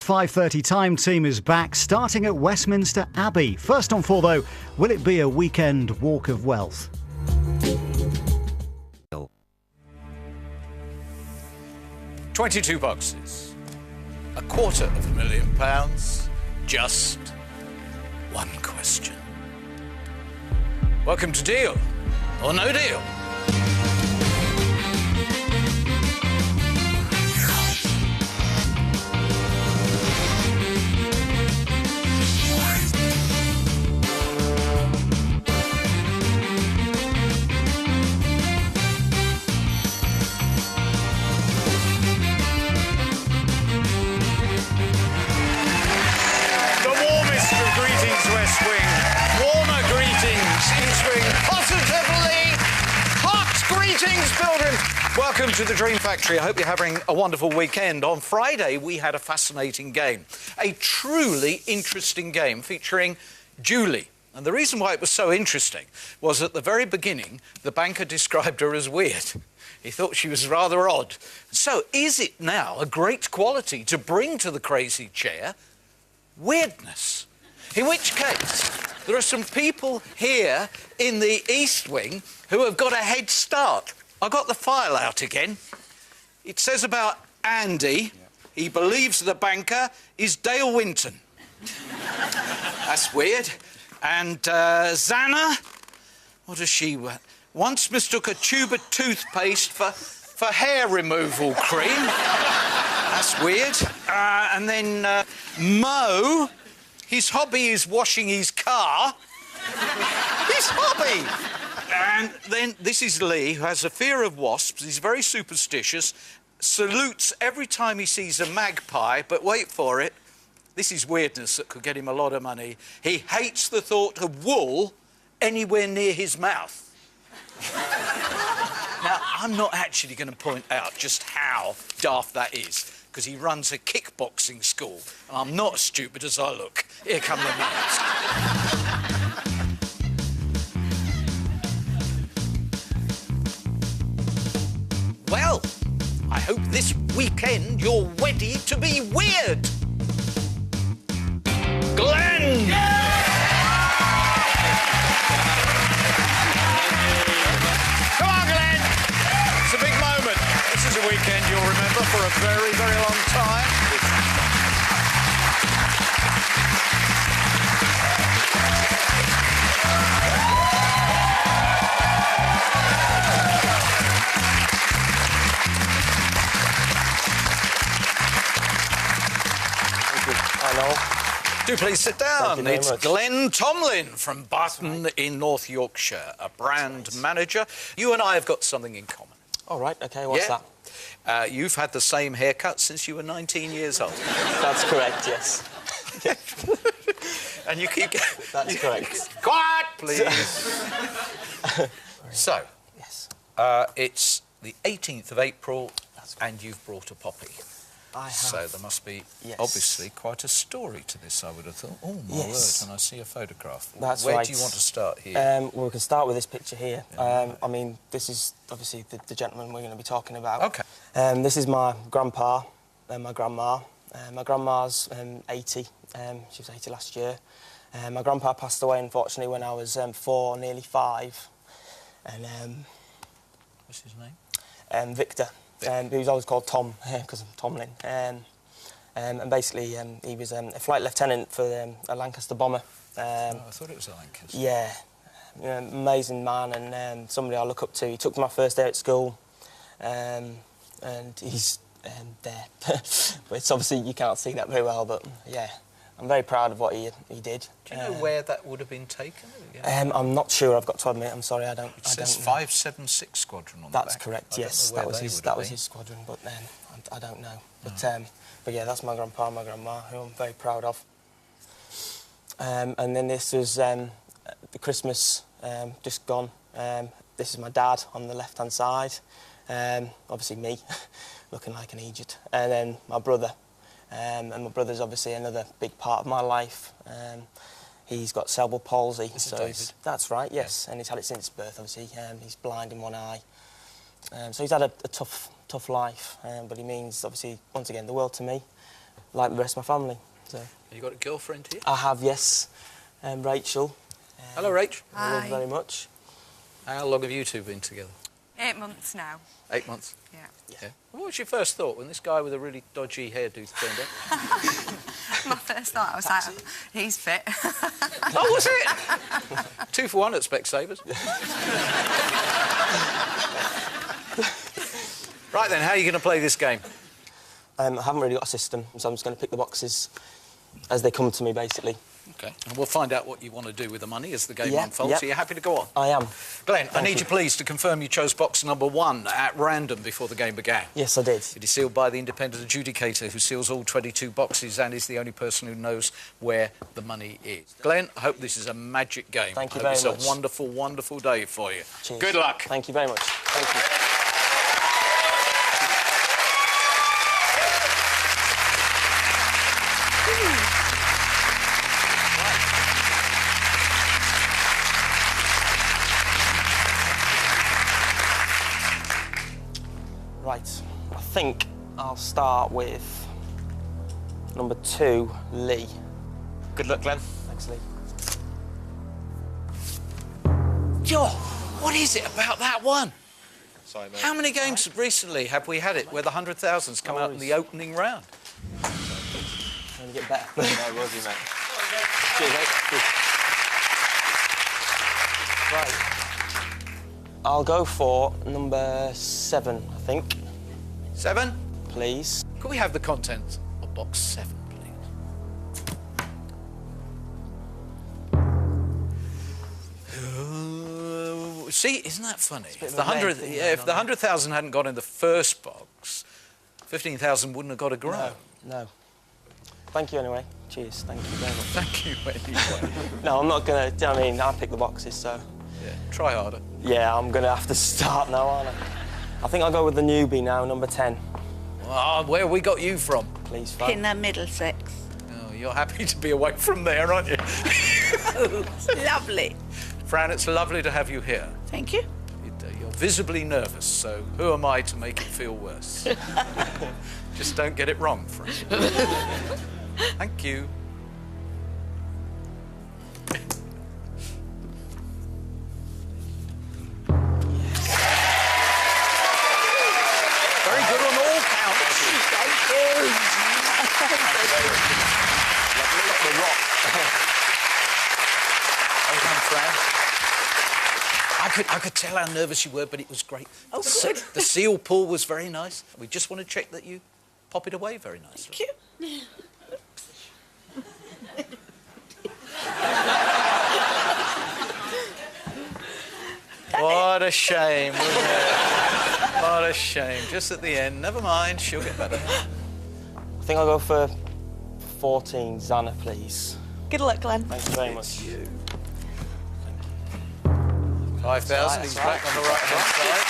5:30 Time Team is back, starting at Westminster Abbey. First on 4, though, will it be a weekend walk of wealth? £22 boxes, £250,000, just one question. Welcome to Deal or No Deal. West Wing. Warmer greetings, East Wing. Positively hot greetings, children. Welcome to the Dream Factory. I hope you're having a wonderful weekend. On Friday, we had a fascinating game. A truly interesting game featuring Julie. And the reason why it was so interesting was at the very beginning, the banker described her as weird. He thought she was rather odd. So is it now a great quality to bring to the crazy chair weirdness? In which case, there are some people here in the East Wing who have got a head start. I got the file out again. It says about Andy, he believes the banker is Dale Winton. That's weird. And Zana, what does she want? Once mistook a tube of toothpaste for hair removal cream. That's weird. And then Mo, his hobby is washing his car. His hobby! And then this is Lee, who has a fear of wasps. He's very superstitious, salutes every time he sees a magpie, but wait for it, this is weirdness that could get him a lot of money. He hates the thought of wool anywhere near his mouth. Now, I'm not actually going to point out just how daft that is, because he runs a kickboxing school, and I'm not as stupid as I look. Here come the minutes. Well, I hope this weekend you're ready to be weird. Glenn! Yeah! Come on, Glenn! It's a big moment. This is a weekend you'll remember for a very, very long time. Hello. Do please sit down. It's much. Glenn Tomlin from Barton in North Yorkshire, a brand manager. You and I have got something in common. All right, OK, what's that? You've had the same haircut since you were 19 years old. That's correct, yes. And you keep... That's correct. Quiet, please. So, Yes. it's the 18th of April, and you've brought a poppy. I have. So there must be, Yes. obviously, quite a story to this, I would have thought. Oh, my Yes. word, and I see a photograph. That's Where right. do you want to start here? Well, we can start with this picture here. I mean, this is obviously the gentleman we're going to be talking about. OK. This is my grandpa and my grandma. My grandma's 80. She was 80 last year. My grandpa passed away, unfortunately, when I was 4, nearly 5. And What's his name? Victor. He was always called Tom, because of Tomlin. And basically, he was a flight lieutenant for a Lancaster bomber. I thought it was a Lancaster. Yeah, amazing man, and somebody I look up to. He took my first day at school, and he's there. But it's obviously, you can't see that very well, but yeah, I'm very proud of what he did. Do you know where that would have been taken? I'm not sure, I've got to admit, I'm sorry, I don't know. It says 576 Squadron on the back. That's correct, yes, that was his squadron, but I don't know. But yeah, that's my grandpa and my grandma, who I'm very proud of. And then this was the Christmas just gone. This is my dad on the left-hand side, obviously me, looking like an Egypt, and then my brother. And my brother's obviously another big part of my life. He's got cerebral palsy. This is David. That's right, yes. Yeah. And he's had it since birth, obviously. He's blind in one eye. So he's had a tough life. But he means, obviously, once again, the world to me. like the rest of my family. So. Have you got a girlfriend here? I have, yes. Rachel. Hello, Rach. I love her very much. How long have you two been together? 8 months now. 8 months? Yeah. Yeah. What was your first thought when this guy with a really dodgy hairdo turned up? My first thought, I was like, he's fit. Oh, was it? 2 for 1 at Specsavers. Right then, how are you going to play this game? I haven't really got a system, so I'm just going to pick the boxes as they come to me, basically. OK, and we'll find out what you want to do with the money as the game Yeah, unfolds. yep. Are you happy to go on? I am. Glenn, I Thank need you please to confirm you chose box number 1 at random before the game began. Yes, I did. It is sealed by the independent adjudicator who seals all 22 boxes and is the only person who knows where the money is. Glenn, I hope this is a magic game. Thank you I hope very much. It's a wonderful, wonderful day for you. Cheers. Good luck. Thank you very much. Thank you. Right, I think I'll start with number 2, Lee. Good luck, Glenn. Thanks, Lee. Joe, what is it about that one? Sorry, mate. How many games recently have we had it where the 100,000's come out in the opening round? Trying to get better. No, will do, mate. Cheers, mate. Right. I'll go for number 7, I think. 7? Please. Could we have the contents of box 7, please? See, isn't that funny? If the 100,000 hadn't gone in the first box, 15,000 wouldn't have got a grow. No. Thank you anyway. Cheers. Thank you very much. Thank you anyway. No, I'm not gonna. I mean, I'll pick the boxes, so. Yeah, try harder. Yeah, I'm gonna have to start now, aren't I? I think I'll go with the newbie now, number 10. Ah, where we got you from? Please, Fran. In the Middlesex. Oh, you're happy to be away from there, aren't you? Lovely. Fran, it's lovely to have you here. Thank you. You're visibly nervous, so who am I to make it feel worse? Just don't get it wrong, Fran. Thank you. Very good on all counts. Thank you. The rock. Well done, Fran. I could tell how nervous you were, but it was great. Oh, good. The seal pull was very nice. We just want to check that you pop it away very nicely. Thank you. What a shame, wasn't it? What a shame. Just at the end. Never mind, she'll get better. I think I'll go for 14, Zana, please. Good luck, Glenn. Thank you very much. 5,000, he's back on the right-hand side.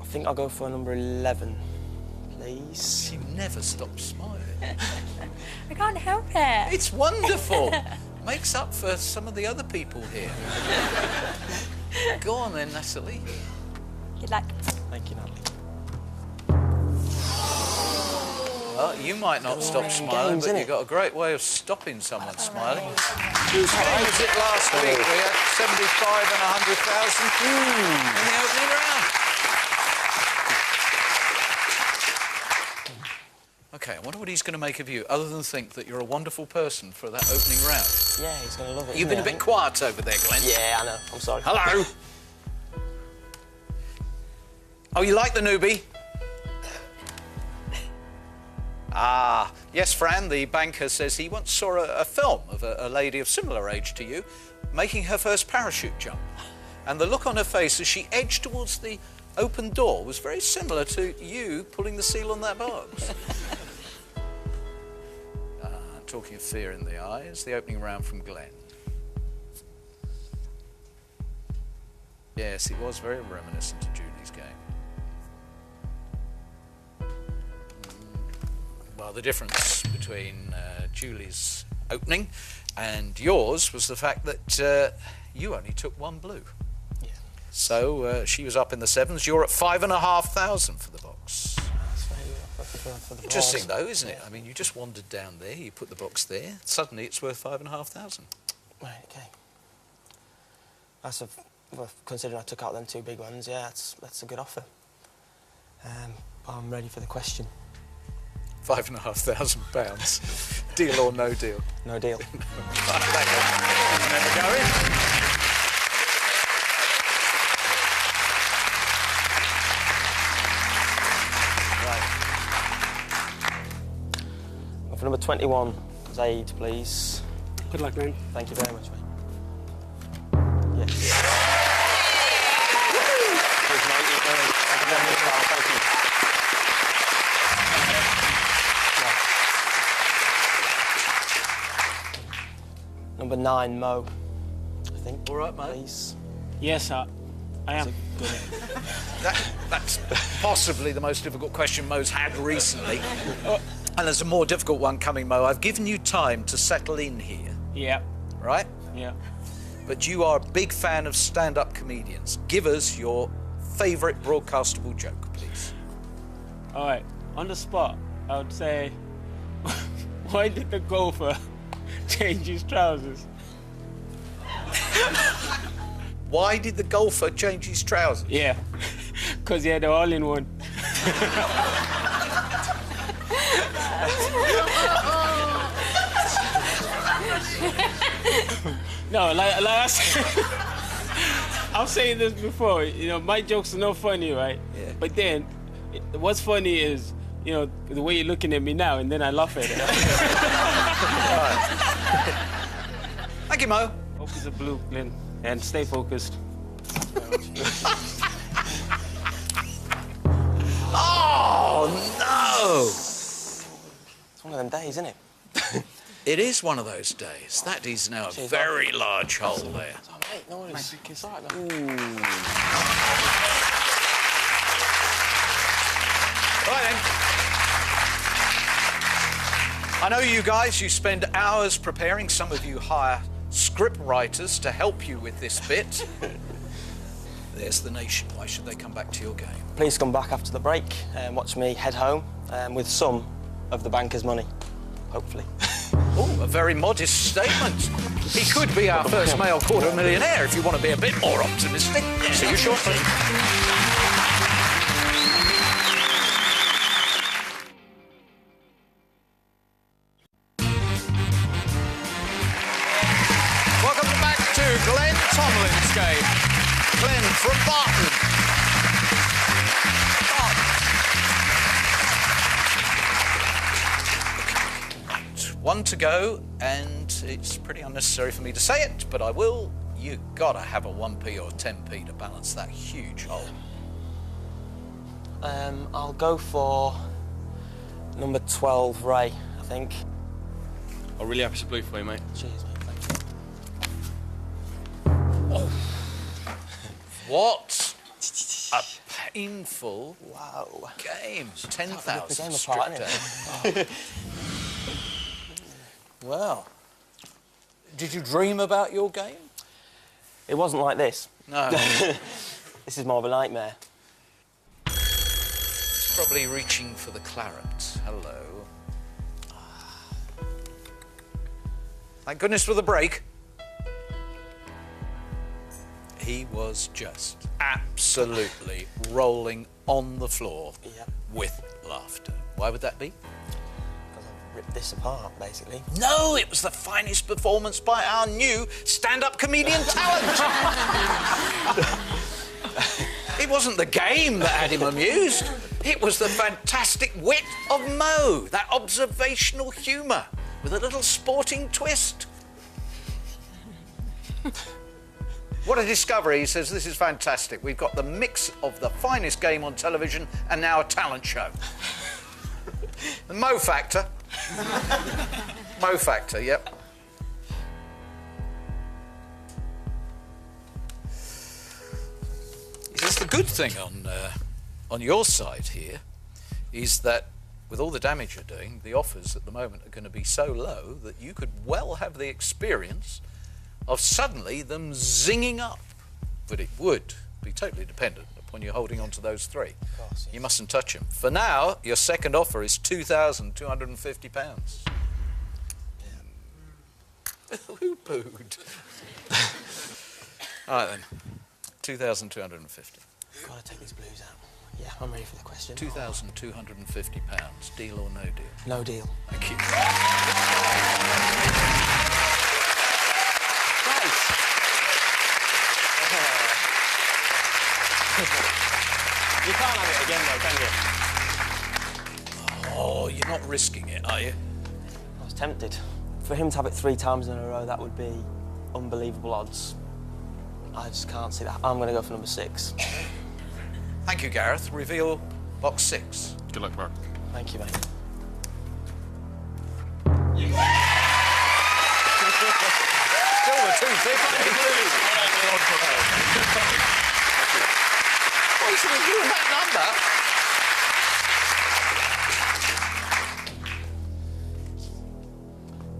I think I'll go for number 11, please. She never stops smiling. I can't help it. It's wonderful. Makes up for some of the other people here. Go on then, Natalie. Good luck. Thank you, Natalie. Well, you might not stop smiling, games, but innit? you've got a great way of stopping someone smiling. Whose game was it last week? We had 75 and 100,000 in the opening round. OK, I wonder what he's going to make of you, other than think that you're a wonderful person for that opening round. Yeah, he's going to love it. You've been a bit quiet over there, Glenn. Yeah, I know. I'm sorry. Hello. Oh, you like the newbie? Ah, yes, Fran, the banker says he once saw a film of a lady of similar age to you making her first parachute jump. And the look on her face as she edged towards the open door was very similar to you pulling the seal on that box. Talking of fear in the eyes, the opening round from Glenn. Yes, it was very reminiscent of Julie's game. Well, the difference between Julie's opening and yours was the fact that you only took 1 blue. Yeah. So she was up in the sevens. You're at 5,500 for the box. That's very good for the Interesting, balls. though, isn't it? I mean, you just wandered down there, you put the box there, suddenly it's worth 5,500. Right, okay. Well, considering I took out them 2 big ones, yeah, that's a good offer. But I'm ready for the question. £5,500. Deal or no deal? No deal. Never go in. For number 21, Zaid, please. Good luck, man. Thank you very much, mate. Yes. Cheers, mate. Thank you very much, pal. Thank you. Number 9, Mo. I think. All right, mate. Please. Yes, I am. That's possibly the most difficult question Mo's had recently. And there's a more difficult one coming, Mo. I've given you time to settle in here, Yeah. right? Yeah. But you are a big fan of stand-up comedians. Give us your favourite broadcastable joke, please. All right. On the spot, I would say, why did the golfer change his trousers? Why did the golfer change his trousers? Yeah. Because he had the all-in-one. No, like I said, I've said this before, you know, my jokes are not funny, right? Yeah. But then, what's funny is, you know, the way you're looking at me now, and then I laugh at it. Thank you, Mo. Focus the blue, Glenn, and stay focused. Oh, no! It's one of them days, isn't it? It is one of those days. That is now a very large hole there. Oh, mate, no worries. It's all right, man. Right then. I know you guys, you spend hours preparing. Some of you hire script writers to help you with this bit. There's the nation. Why should they come back to your game? Please come back after the break and watch me head home with some of the banker's money, hopefully. Oh, a very modest statement. He could be our first male quarter millionaire if you want to be a bit more optimistic. See you shortly. Welcome back to Glenn Tomlin's game. Glenn from Barton. One to go, and it's pretty unnecessary for me to say it, but I will. You gotta have a 1p or 10p to balance that huge hole. I'll go for number 12, Ray, I think. I'm really happy to blue for you, mate. Cheers, mate. Thank you. Oh. What a painful game. 10,000 the game apart, stripped innit? out. Well, did you dream about your game? It wasn't like this. No. This is more of a nightmare. It's probably reaching for the claret. Hello. Thank goodness for the break. He was just absolutely rolling on the floor with laughter. Why would that be? Because I've ripped this apart, basically. No, it was the finest performance by our new stand-up comedian talent. It wasn't the game that had him amused. It was the fantastic wit of Mo, that observational humour with a little sporting twist. What a discovery. He says, this is fantastic. We've got the mix of the finest game on television and now a talent show. The Mo factor. Mo factor, yep. He says the good thing on your side here is that with all the damage you're doing, the offers at the moment are going to be so low that you could well have the experience of suddenly them zinging up. But it would be totally dependent upon you holding on to those three. Of course, yes. You mustn't touch them. For now, your second offer is £2,250. Who booed? All right then, 2,250. Gotta take these blues out. Yeah, I'm ready for the question. £2,250. Deal or no deal? No deal. Thank you. You can't have it again, though, can you? Oh, you're not risking it, are you? I was tempted. For him to have it 3 times in a row, that would be unbelievable odds. I just can't see that. I'm going to go for number 6. Thank you, Gareth. Reveal box 6. Good luck, Mark. Thank you, mate. Still the 250. What is it doing that number?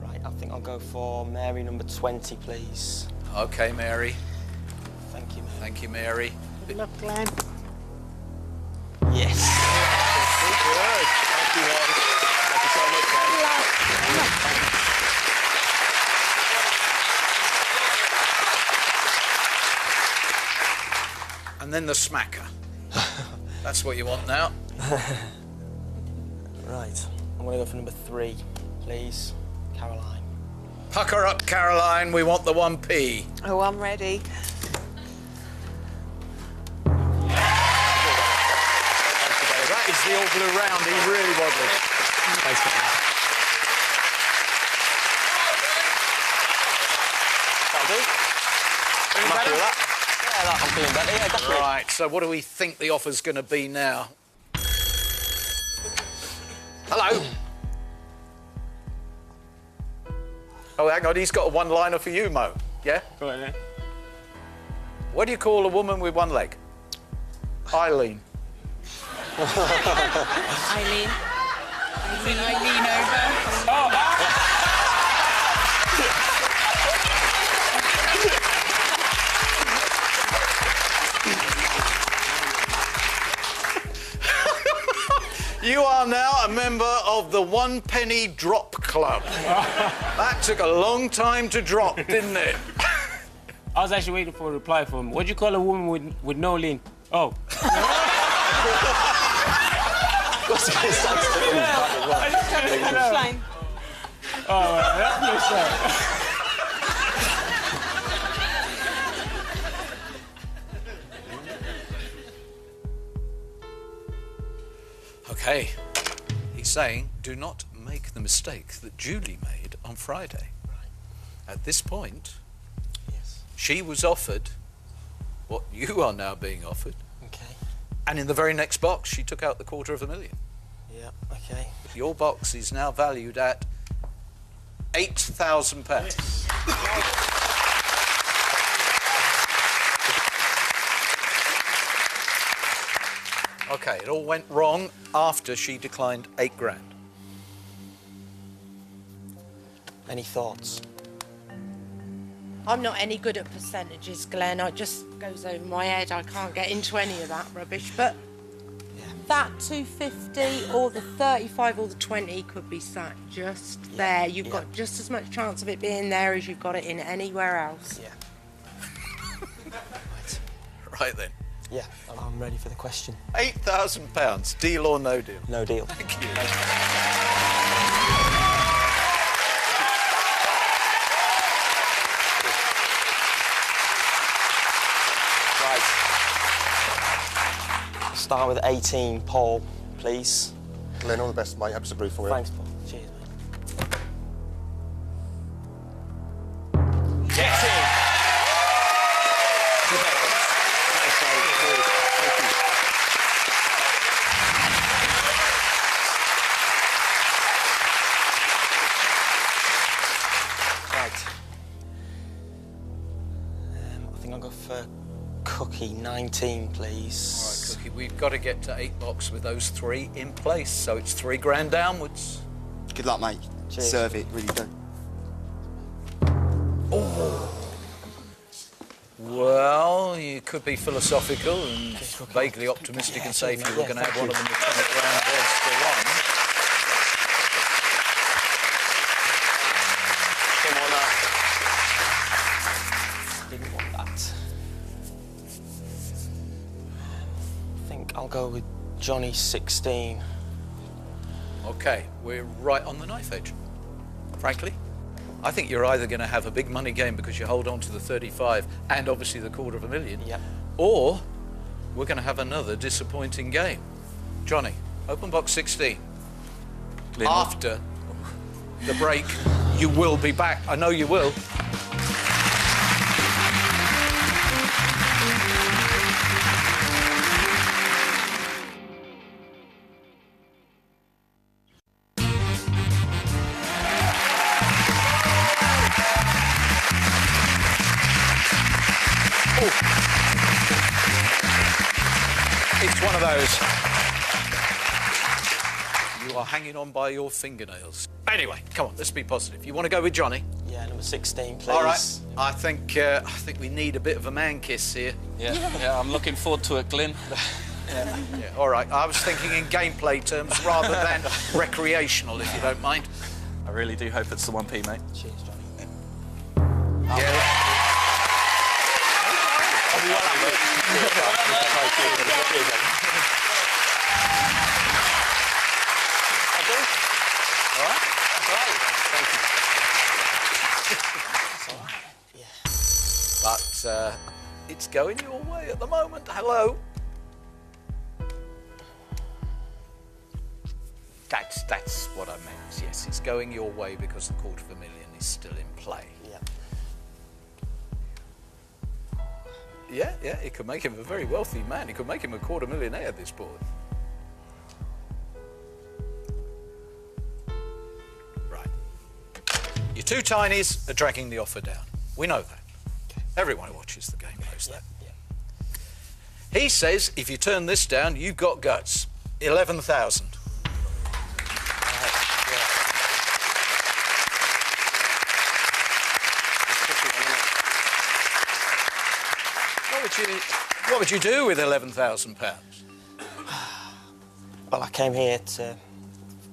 Right, I think I'll go for Mary number 20, please. OK, Mary. Thank you, mate. Thank you, Mary. Good luck, Glenn. Yes. Thank you, guys. Thank you so much, guys. And then the smacker. That's what you want now. Right, I'm going to go for number 3, please. Caroline. Pucker up, Caroline. We want the 1p. Oh, I'm ready. That is the all blue round. He really was it. Thanks, guys. That'll do. I'm happy with that. Yeah, I'm feeling better. Yeah, definitely. Right, so what do we think the offer's going to be now? Hello? Oh, hang on, he's got a one-liner for you, Mo. Yeah? Go on, then. What do you call a woman with one leg? Eileen. Eileen. I lean over. You are now a member of the 1 penny drop club. That took a long time to drop, didn't it? I was actually waiting for a reply from him. What do you call a woman with no lean? Oh. Fine. Oh, that's no sense. OK. He's saying, do not make the mistake that Julie made on Friday. At this point, Yes. she was offered what you are now being offered. OK. And in the very next box, she took out the £250,000. Yeah, OK. Your box is now valued at £8,000. OK, it all went wrong after she declined £8,000. Any thoughts? I'm not any good at percentages, Glenn. It just goes over my head. I can't get into any of that rubbish. But that 250 or the 35 or the 20 could be sat just there. You've got just as much chance of it being there as you've got it in anywhere else. Yeah. Right then. Yeah, I'm ready for the question. £8,000. Deal or no deal? No deal. Thank you. Right. Start with 18, Paul, please. Glenn, all the best, mate. Absolutely for you. Thanks, Paul. Cheers, mate. Get in. I think I'll go for Cookie, 19, please. All right, Cookie, we've got to get to 8 box with those 3 in place, so it's £3,000 downwards. Good luck, mate. Cheers. Serve it, really do. Oh. Well, you could be philosophical and vaguely optimistic and say if you were going to have one of them, the 20 grand was still on. Didn't want that. I think I'll go with Johnny 16. OK, we're right on the knife edge. Frankly, I think you're either going to have a big money game because you hold on to the 35 and obviously the $250,000, Yep. or we're going to have another disappointing game. Johnny, open box 16. After the break, you will be back. I know you will. It's one of those. You are hanging on by your fingernails. Anyway, come on, let's be positive. You want to go with Johnny? Yeah, number 16, please. All right. I think we need a bit of a man kiss here. Yeah, I'm looking forward to it, Glyn. Yeah, all right. I was thinking in gameplay terms rather than recreational, if you don't mind. I really do hope it's the 1p, mate. Cheers, Johnny. Yeah. But it's going your way at the moment. Hello. That's what I meant. Yes, it's going your way because the $250,000 is still in play. Yeah. Yeah, it could make him a very wealthy man. It could make him a $250,000 this board. Right. Your two tinies are dragging the offer down. We know that. Okay. Everyone who watches the game knows that. Yeah. He says if you turn this down, you've got guts. 11,000. What would you do with £11,000? Well, I came here to...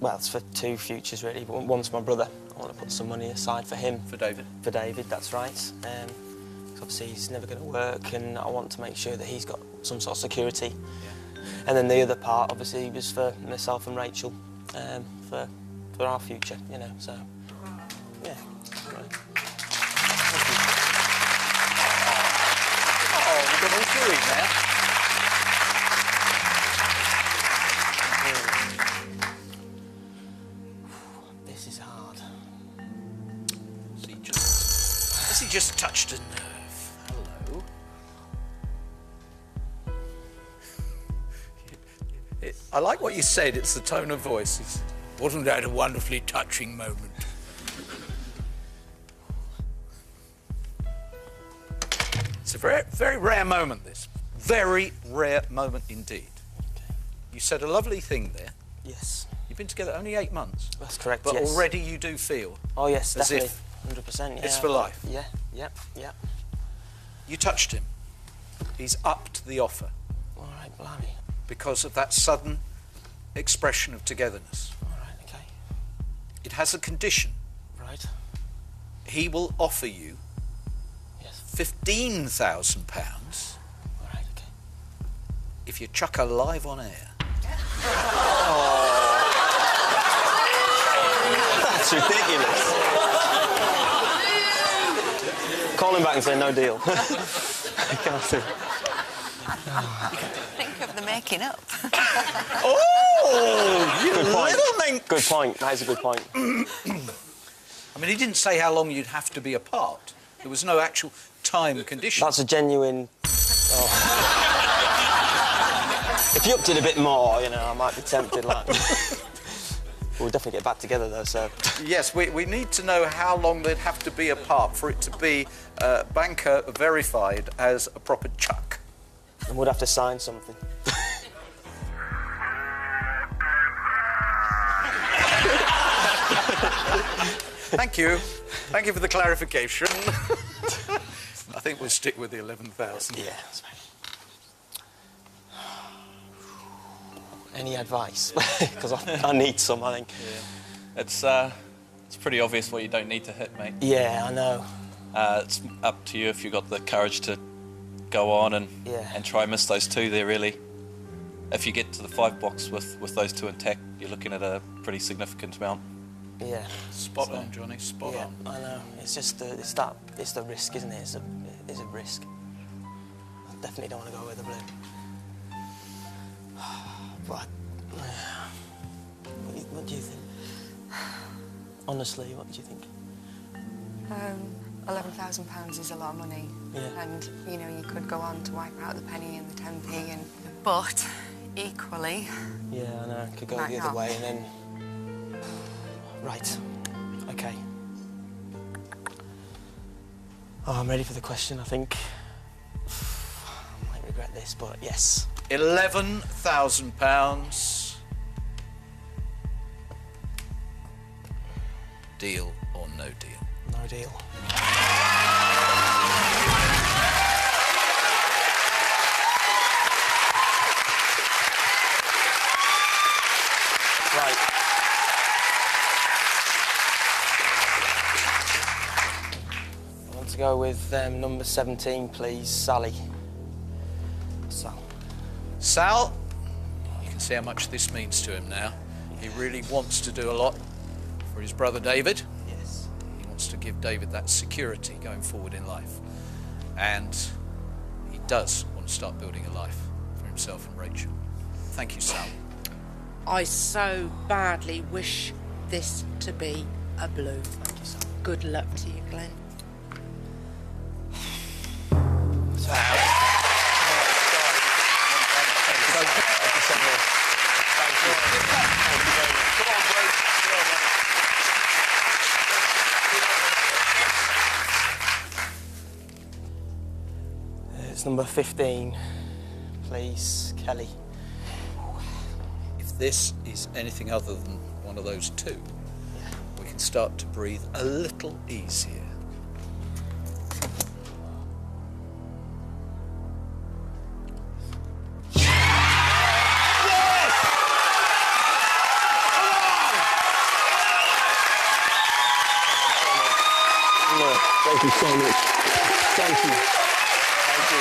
Well, it's for two futures, really. But one's my brother. I want to put some money aside for him. For David? For David, that's right. 'Cause obviously, he's never going to work, and I want to make sure that he's got some sort of security. Yeah. And then the other part, obviously, was for myself and Rachel, for our future, you know, so... Yeah. We've got all three now. This is hard. Has he just touched a nerve? Hello. I like what you said. It's the tone of voice. Wasn't that a wonderfully touching moment? It's a very, very rare moment, this. Very rare moment indeed. Okay. You said a lovely thing there. Yes. You've been together only 8 months. That's correct, but yes. already you do feel... Oh, yes, as definitely. if 100%, yeah. it's for life. Yeah. You touched him. He's upped the offer. All right, blimey. Because of that sudden expression of togetherness. All right, okay. It has a condition. Right. He will offer you £15,000 All right, okay. if you chuck her live on air. That's ridiculous. Call him back and say no deal. I can't do it. Think of the making up. Oh, you Good point. little mink. Good point. That is a good point. I mean, he didn't say how long you'd have to be apart. There was no actual time condition. That's a genuine... Oh. If you upped it a bit more, you know, I might be tempted, like... We'll definitely get back together, though, so... Yes, we need to know how long they'd have to be apart for it to be banker verified as a proper chuck. And we'd have to sign something. Thank you. Thank you for the clarification. think we'll stick with the 11,000. Yeah. That's right. Any advice? Because I need some, I think. Yeah. It's pretty obvious what you don't need to hit, mate. Yeah, I know. It's up to you if you've got the courage to go on and try and miss those two there, really. If you get to the 5 box with those two intact, you're looking at a pretty significant amount. Yeah. Spot on, Johnny, spot on. I know. It's just it's the risk, isn't it? It's a risk. I definitely don't want to go with the blue. But what do you think? Honestly, what do you think? £11,000 is a lot of money. Yeah. And, you know, you could go on to wipe out the penny and the 10p, but equally... Yeah, I know. Could go might the other not. way and then... Right. OK. Oh, I'm ready for the question, I think. I might regret this, but yes. £11,000. Deal or no deal? No deal. Right. I want to go with number 17, please, Sally. Sal, you can see how much this means to him now. He really wants to do a lot for his brother David. Yes. He wants to give David that security going forward in life. And he does want to start building a life for himself and Rachel. Thank you, Sal. I so badly wish this to be a blue. Thank you, Sal. Good luck to you, Glenn. It's number 15, please, Kelly. If this is anything other than one of those two, we can start to breathe a little easier. Thank you so much. Thank you. Thank you.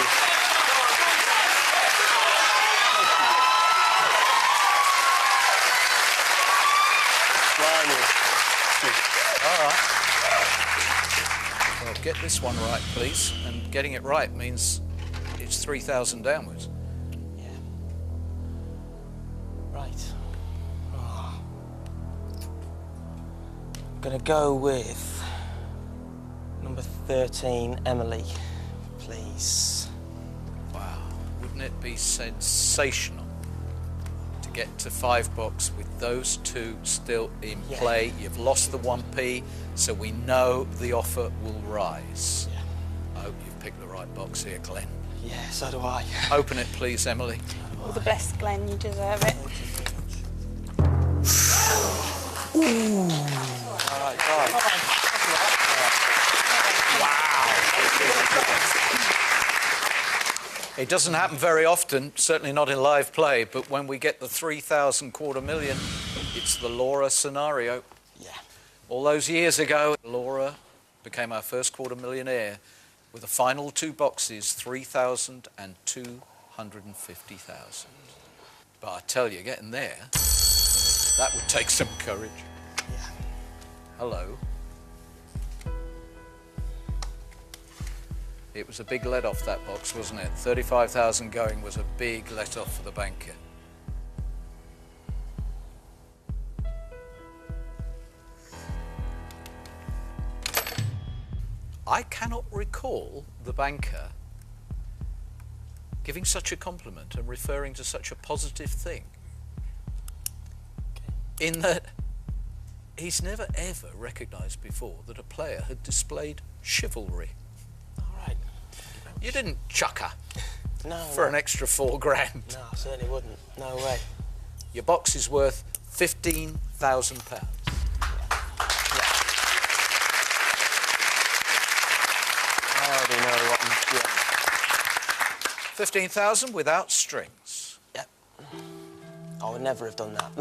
All right. Well, get this one right, please. And getting it right means it's 3,000 downwards. Yeah. Right. Oh. I'm going to go with number 13, Emily, please. Wow. Wouldn't it be sensational to get to 5 box with those two still in play? You've lost the 1p, so we know the offer will rise. Yeah. I hope you've picked the right box here, Glenn. Yeah, so do I. Open it, please, Emily. All the best, Glenn. You deserve it. All right, guys. It doesn't happen very often, certainly not in live play, but when we get the 3,000 $250,000, it's the Laura scenario. Yeah. All those years ago, Laura became our first $250,000 with the final 2 boxes, 3,000 and 250,000. But I tell you, getting there, that would take some courage. Yeah. Hello. It was a big let-off, that box, wasn't it? 35,000 going was a big let-off for the banker. I cannot recall the banker giving such a compliment and referring to such a positive thing. In that he's never ever recognised before that a player had displayed chivalry. You didn't chuck her for an extra $4,000. No, I certainly wouldn't. No way. Your box is worth £15,000. already know what I'm... Yeah. 15,000 without strings. Yep. I would never have done that.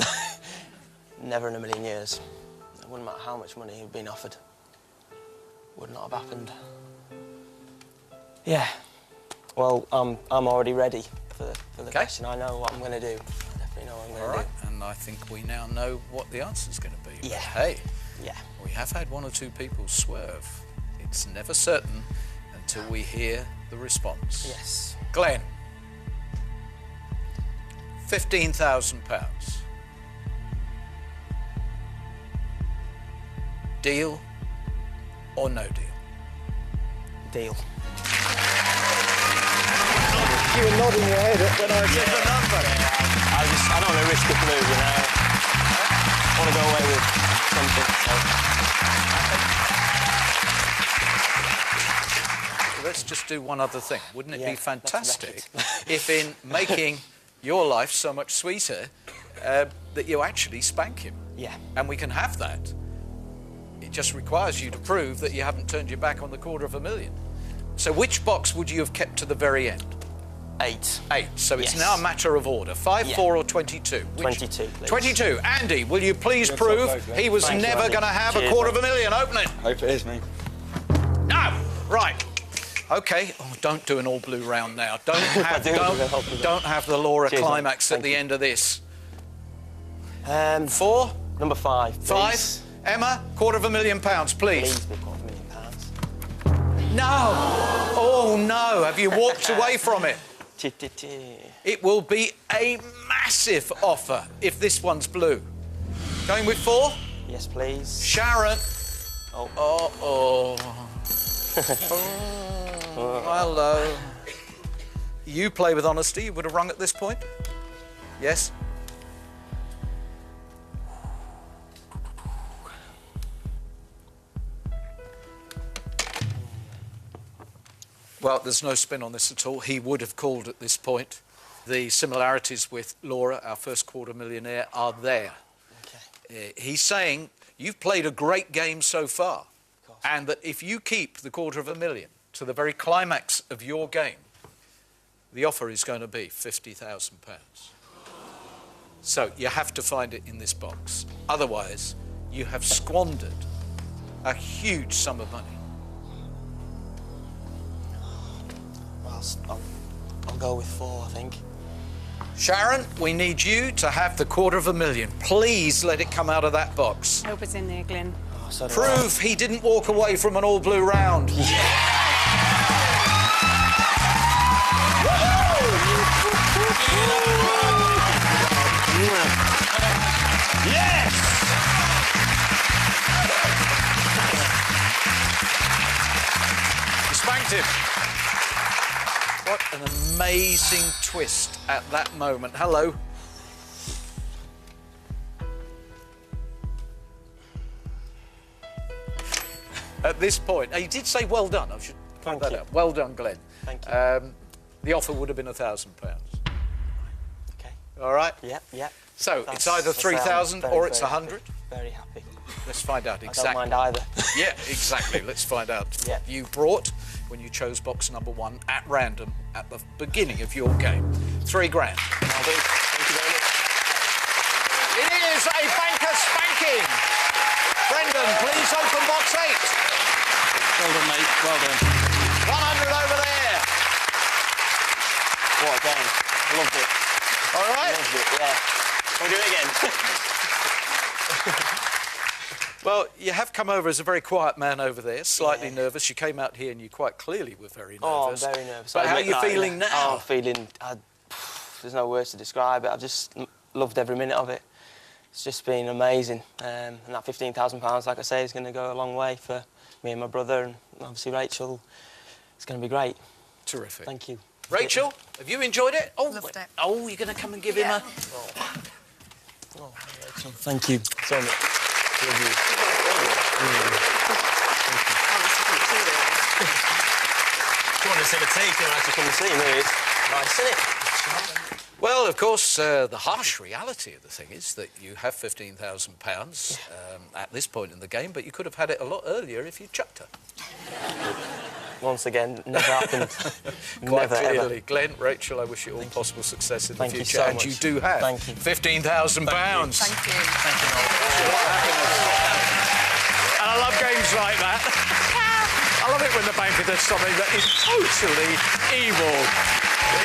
Never in a million years. It wouldn't matter how much money had been offered. Would not have happened. Yeah. Well, I'm already ready for the question. I know what I'm going to do. I definitely know what I'm going to do. All right, and I think we now know what the answer's going to be. Yeah. But hey, yeah. We have had one or two people swerve. It's never certain until we hear the response. Yes. Glenn, £15,000. Deal or no deal? Deal. You were nodding your head when I said the number. Yeah, I don't want to risk a blue, you know. I want to go away with something. So. Let's just do one other thing. Wouldn't it be fantastic if in making your life so much sweeter that you actually spank him? Yeah. And we can have that. It just requires you to prove that you haven't turned your back on the $250,000. So which box would you have kept to the very end? 8. 8. So it's now a matter of order. 5, 4 or 22? 22, please. 22. Andy, will you please prove he was never going to have a $250,000? Open it. Hope it is me. No! Right. OK. Oh, don't do an all-blue round now. Don't have the Laura climax at the end of this. 4? Number 5, please. 5. Emma, £250,000, please. Please be £250,000. No! Oh, no. Have you walked away from it? It will be a massive offer if this one's blue. Going with 4? Yes, please. Sharon. Oh. Oh. Hello. You play with honesty. You would have rung at this point? Yes? Well, there's no spin on this at all. He would have called at this point. The similarities with Laura, our first $250,000, are there. Okay. He's saying, you've played a great game so far, and that if you keep the $250,000 to the very climax of your game, the offer is going to be £50,000. So you have to find it in this box. Otherwise, you have squandered a huge sum of money. I'll go with 4, I think. Sharon, we need you to have the $250,000. Please let it come out of that box. I hope it's in there, Glenn. Oh, so Prove he didn't walk away from an all-blue round. Yes! You spanked him. What an amazing twist at that moment. Hello. At this point, he did say well done. I should point that out. Well done, Glenn. Thank you. The offer would have been £1,000. Okay. All right? Yep. So it's either 3,000 or it's 100. Very happy. Let's find out exactly. I don't mind either. Yeah, exactly. Let's find out what you brought when you chose box number 1 at random at the beginning of your game. £3,000. Thank you very much. It is a banker spanking. Brendan, please open box 8. Well done, mate. Well done. 100 over there. What a game. I loved it. All right. Loved it, yeah. Can we do it again? Well, you have come over as a very quiet man over there, slightly nervous. You came out here and you quite clearly were very nervous. Oh, I'm very nervous. But how are you feeling now? Oh, I'm feeling... there's no words to describe it. I've just loved every minute of it. It's just been amazing. And that £15,000, like I say, is going to go a long way for me and my brother and obviously Rachel. It's going to be great. Terrific. Thank you. Rachel, have you enjoyed it? Oh, loved it. Oh, you're going to come and give him a... Oh, Rachel, thank you so much. Love you. If you want to see the tea, you have to come and see me. It's nice, isn't it? Well, of course, the harsh reality of the thing is that you have £15,000 at this point in the game, but you could have had it a lot earlier if you chucked her. once again, never happened. Quite never, clearly. ever. Glenn, Rachel, I wish you all possible success in the Thank you future. so and much. you do have Thank you. £15,000. Thank you. Thank you, Noel. And I love games like that. I love it when the banker does something that is totally evil.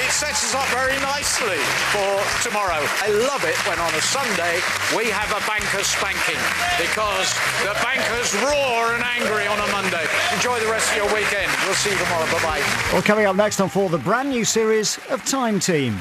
It sets us up very nicely for tomorrow. I love it when on a Sunday we have a banker spanking because the bankers roar and angry on a Monday. Enjoy the rest of your weekend. We'll see you tomorrow. Bye-bye. Well, coming up next on 4, the brand new series of Time Team.